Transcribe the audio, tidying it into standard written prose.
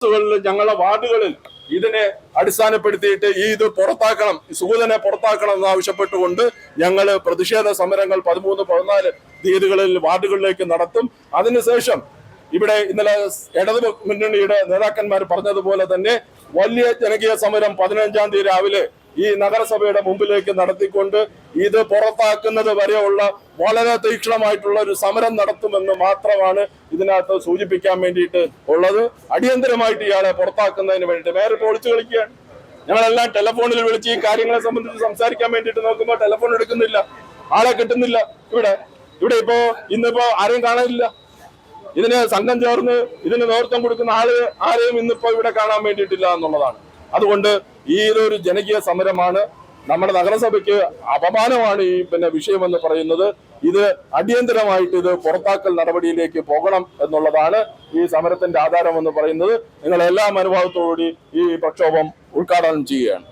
ഞങ്ങളുടെ വാർഡുകളിൽ ഇതിനെ അടിസ്ഥാനപ്പെടുത്തിയിട്ട് ഇത് പുറത്താക്കണം, സുഗതനെ പുറത്താക്കണം എന്ന് ആവശ്യപ്പെട്ടുകൊണ്ട് ഞങ്ങൾ പ്രതിഷേധ സമരങ്ങൾ 13, 14 തീയതികളിൽ വാർഡുകളിലേക്ക് നടത്തും. അതിനുശേഷം ഇവിടെ ഇന്നലെ ഇടതു മുന്നണിയുടെ നേതാക്കന്മാർ പറഞ്ഞതുപോലെ തന്നെ വലിയ ജനകീയ സമരം 15-ാം തീയതി രാവിലെ ഈ നഗരസഭയുടെ മുമ്പിലേക്ക് നടത്തിക്കൊണ്ട് ഇത് പുറത്താക്കുന്നത് വരെയുള്ള വളരെ തീക്ഷ്ണമായിട്ടുള്ള ഒരു സമരം നടത്തുമെന്ന് മാത്രമാണ് ഇതിനകത്ത് സൂചിപ്പിക്കാൻ വേണ്ടിയിട്ട് ഉള്ളത്. അടിയന്തരമായിട്ട് ഇയാളെ പുറത്താക്കുന്നതിന് വേണ്ടിയിട്ട് മേയർ ഇപ്പോൾ വിളിച്ചു കളിക്കുകയാണ്. ഞങ്ങളെല്ലാം ടെലിഫോണിൽ വിളിച്ച് ഈ കാര്യങ്ങളെ സംബന്ധിച്ച് സംസാരിക്കാൻ വേണ്ടിയിട്ട് നോക്കുമ്പോൾ ടെലിഫോൺ എടുക്കുന്നില്ല, ആളെ കിട്ടുന്നില്ല. ഇവിടെ ഇന്നിപ്പോ ആരെയും കാണാനില്ല. ഇതിന് സംഘം ചേർന്ന് ഇതിന് നേതൃത്വം കൊടുക്കുന്ന ആരെയും ഇന്നിപ്പോ ഇവിടെ കാണാൻ വേണ്ടിയിട്ടില്ല എന്നുള്ളതാണ്. അതുകൊണ്ട് ഇതൊരു ജനകീയ സമരമാണ്. നമ്മുടെ നഗരസഭയ്ക്ക് അപമാനമാണ് ഈ വിഷയമെന്ന് പറയുന്നത്. ഇത് അടിയന്തരമായിട്ട് ഇത് പുറത്താക്കൽ നടപടിയിലേക്ക് പോകണം എന്നുള്ളതാണ് ഈ സമരത്തിന്റെ ആധാരം എന്ന് പറയുന്നത്. നിങ്ങളെല്ലാം അനുഭവത്തോടുകൂടി ഈ പ്രക്ഷോഭം ഉദ്ഘാടനം ചെയ്യുകയാണ്.